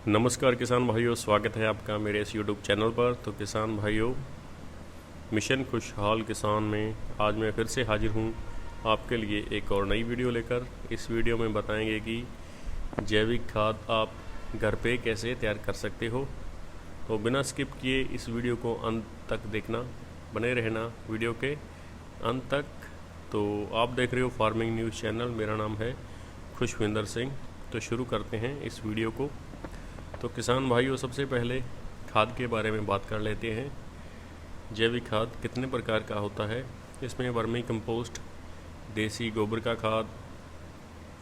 नमस्कार किसान भाइयों, स्वागत है आपका मेरे इस यूट्यूब चैनल पर। तो किसान भाइयों, मिशन खुशहाल किसान में आज मैं फिर से हाजिर हूँ आपके लिए एक और नई वीडियो लेकर। इस वीडियो में बताएंगे कि जैविक खाद आप घर पे कैसे तैयार कर सकते हो। तो बिना स्किप किए इस वीडियो को अंत तक देखना, बने रहना वीडियो के अंत तक। तो आप देख रहे हो फार्मिंग न्यूज़ चैनल, मेरा नाम है खुशविंदर सिंह। तो शुरू करते हैं इस वीडियो को। तो किसान भाइयों, सबसे पहले खाद के बारे में बात कर लेते हैं। जैविक खाद कितने प्रकार का होता है। इसमें वर्मी कंपोस्ट, देसी गोबर का खाद,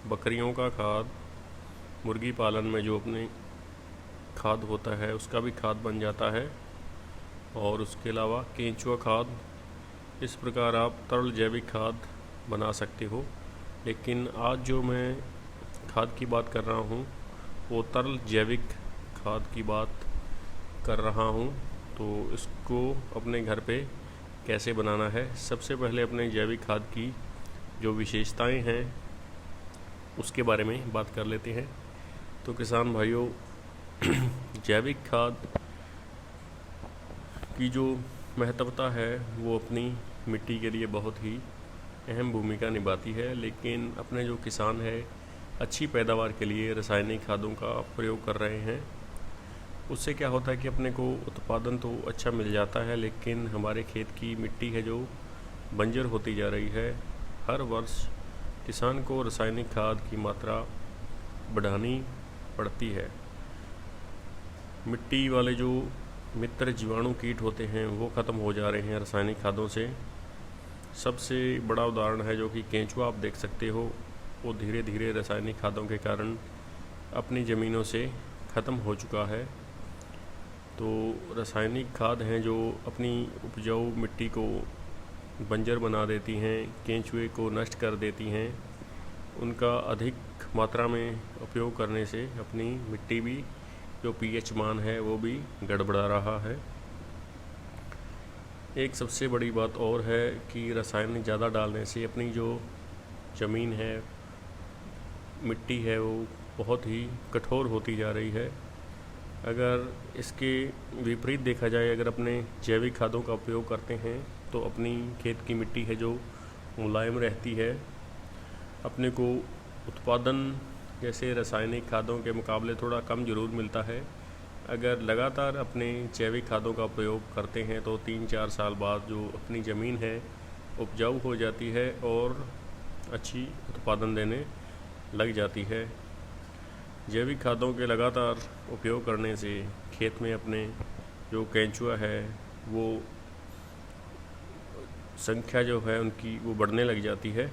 बकरियों का खाद, मुर्गी पालन में जो अपने खाद होता है उसका भी खाद बन जाता है, और उसके अलावा केंचुआ खाद। इस प्रकार आप तरल जैविक खाद बना सकते हो। लेकिन आज जो मैं खाद की बात कर रहा हूँ वो तरल जैविक खाद की बात कर रहा हूँ। तो इसको अपने घर पे कैसे बनाना है, सबसे पहले अपने जैविक खाद की जो विशेषताएं हैं उसके बारे में बात कर लेते हैं। तो किसान भाइयों, जैविक खाद की जो महत्वता है वो अपनी मिट्टी के लिए बहुत ही अहम भूमिका निभाती है। लेकिन अपने जो किसान है अच्छी पैदावार के लिए रासायनिक खादों का प्रयोग कर रहे हैं। उससे क्या होता है कि अपने को उत्पादन तो अच्छा मिल जाता है, लेकिन हमारे खेत की मिट्टी है जो बंजर होती जा रही है। हर वर्ष किसान को रासायनिक खाद की मात्रा बढ़ानी पड़ती है। मिट्टी वाले जो मित्र जीवाणु कीट होते हैं वो ख़त्म हो जा रहे हैं रासायनिक खादों से। सबसे बड़ा उदाहरण है जो कि केंचुआ आप देख सकते हो, वो धीरे धीरे रासायनिक खादों के कारण अपनी ज़मीनों से ख़त्म हो चुका है। तो रासायनिक खाद हैं जो अपनी उपजाऊ मिट्टी को बंजर बना देती हैं, केंचुए को नष्ट कर देती हैं। उनका अधिक मात्रा में उपयोग करने से अपनी मिट्टी भी जो पीएच मान है वो भी गड़बड़ा रहा है। एक सबसे बड़ी बात और है कि रासायनिक ज़्यादा डालने से अपनी जो ज़मीन है, मिट्टी है, वो बहुत ही कठोर होती जा रही है। अगर इसके विपरीत देखा जाए, अगर अपने जैविक खादों का उपयोग करते हैं तो अपनी खेत की मिट्टी है जो मुलायम रहती है। अपने को उत्पादन जैसे रासायनिक खादों के मुकाबले थोड़ा कम ज़रूर मिलता है। अगर लगातार अपने जैविक खादों का उपयोग करते हैं तो 3-4 साल बाद जो अपनी ज़मीन है उपजाऊ हो जाती है और अच्छी उत्पादन देने लग जाती है। जैविक खादों के लगातार उपयोग करने से खेत में अपने जो केंचुआ है वो संख्या जो है उनकी वो बढ़ने लग जाती है।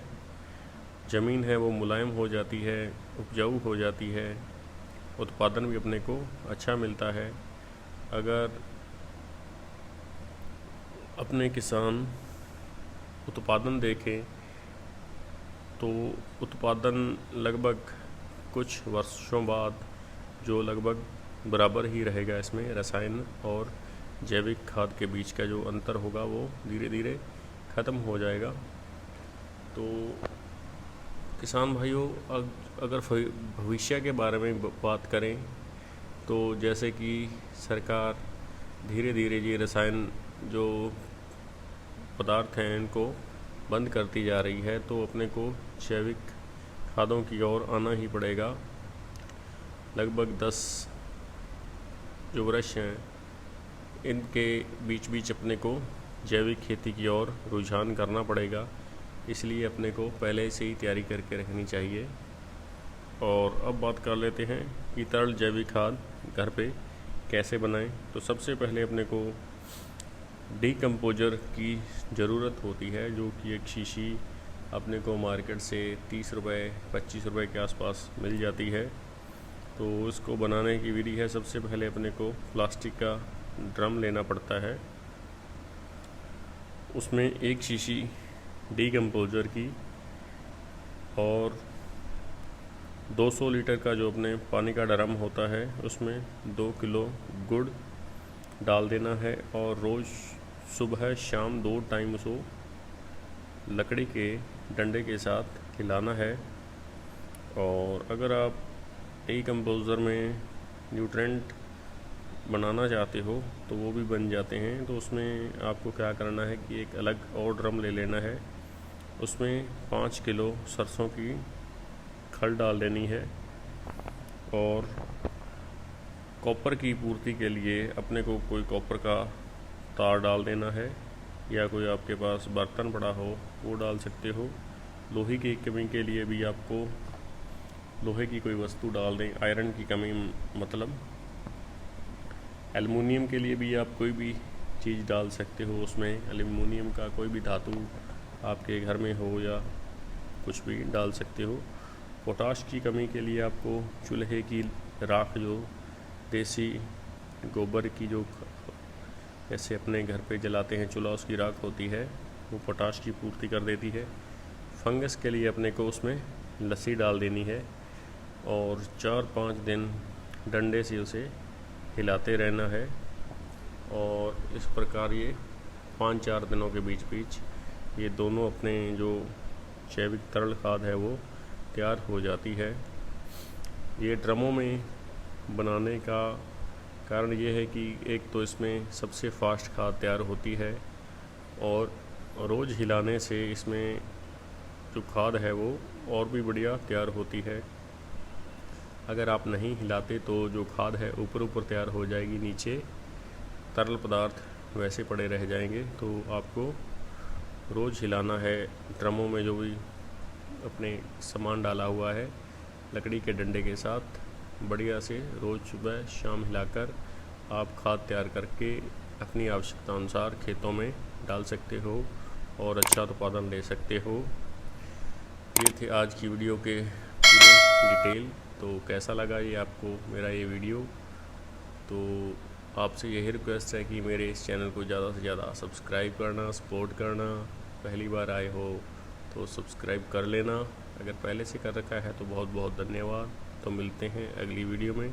ज़मीन है वो मुलायम हो जाती है, उपजाऊ हो जाती है, उत्पादन भी अपने को अच्छा मिलता है। अगर अपने किसान उत्पादन देखें तो उत्पादन लगभग कुछ वर्षों बाद जो लगभग बराबर ही रहेगा। इसमें रसायन और जैविक खाद के बीच का जो अंतर होगा वो धीरे धीरे ख़त्म हो जाएगा। तो किसान भाइयों, अगर भविष्य के बारे में बात करें तो जैसे कि सरकार धीरे धीरे ये रसायन जो पदार्थ हैं इनको बंद करती जा रही है, तो अपने को जैविक खादों की ओर आना ही पड़ेगा। लगभग 10 जो वर्ष हैं इनके बीच बीच अपने को जैविक खेती की ओर रुझान करना पड़ेगा। इसलिए अपने को पहले से ही तैयारी करके रखनी चाहिए। और अब बात कर लेते हैं कि तरल जैविक खाद घर पे कैसे बनाएं। तो सबसे पहले अपने को डीकम्पोजर की ज़रूरत होती है, जो कि एक शीशी अपने को मार्केट से 30 रुपये 25 रुपये के आसपास मिल जाती है। तो इसको बनाने की विधि है, सबसे पहले अपने को प्लास्टिक का ड्रम लेना पड़ता है, उसमें एक शीशी डीकम्पोजर की और 200 लीटर का जो अपने पानी का ड्रम होता है उसमें 2 किलो गुड़ डाल देना है। और रोज़ सुबह शाम 2 टाइम उसको लकड़ी के डंडे के साथ हिलाना है। और अगर आप डीकम्पोजर में न्यूट्रेंट बनाना चाहते हो तो वो भी बन जाते हैं। तो उसमें आपको क्या करना है कि एक अलग और ड्रम ले लेना है, उसमें 5 किलो सरसों की खल डाल देनी है और कॉपर की पूर्ति के लिए अपने को कोई कॉपर का तार डाल देना है या कोई आपके पास बर्तन पड़ा हो वो डाल सकते हो। लोहे की कमी के लिए भी आपको लोहे की कोई वस्तु डाल दें, आयरन की कमी मतलब एल्युमिनियम के लिए भी आप कोई भी चीज़ डाल सकते हो, उसमें एल्युमिनियम का कोई भी धातु आपके घर में हो या कुछ भी डाल सकते हो। पोटाश की कमी के लिए आपको चूल्हे की राख, जो देसी गोबर की जो जैसे अपने घर पे जलाते हैं चूल्हा, उसकी राख होती है, वो पोटाश की पूर्ति कर देती है। फंगस के लिए अपने को उसमें लस्सी डाल देनी है और 4-5 दिन डंडे से उसे हिलाते रहना है और इस प्रकार ये 5-4 दिनों के बीच बीच ये दोनों अपने जो जैविक तरल खाद है वो तैयार हो जाती है। ये ड्रमों में बनाने का कारण ये है कि एक तो इसमें सबसे फास्ट खाद तैयार होती है और रोज़ हिलाने से इसमें जो खाद है वो और भी बढ़िया तैयार होती है। अगर आप नहीं हिलाते तो जो खाद है ऊपर ऊपर तैयार हो जाएगी, नीचे तरल पदार्थ वैसे पड़े रह जाएंगे। तो आपको रोज़ हिलाना है। ड्रमों में जो भी अपने सामान डाला हुआ है लकड़ी के डंडे के साथ बढ़िया से रोज़ सुबह शाम हिलाकर आप खाद तैयार करके अपनी आवश्यकता अनुसार खेतों में डाल सकते हो और अच्छा उत्पादन ले सकते हो। ये थे आज की वीडियो के पूरे डिटेल। तो कैसा लगा ये आपको मेरा ये वीडियो? तो आपसे यही रिक्वेस्ट है कि मेरे इस चैनल को ज़्यादा से ज़्यादा सब्सक्राइब करना, सपोर्ट करना। पहली बार आए हो तो सब्सक्राइब कर लेना, अगर पहले से कर रखा है तो बहुत बहुत धन्यवाद। तो मिलते हैं अगली वीडियो में।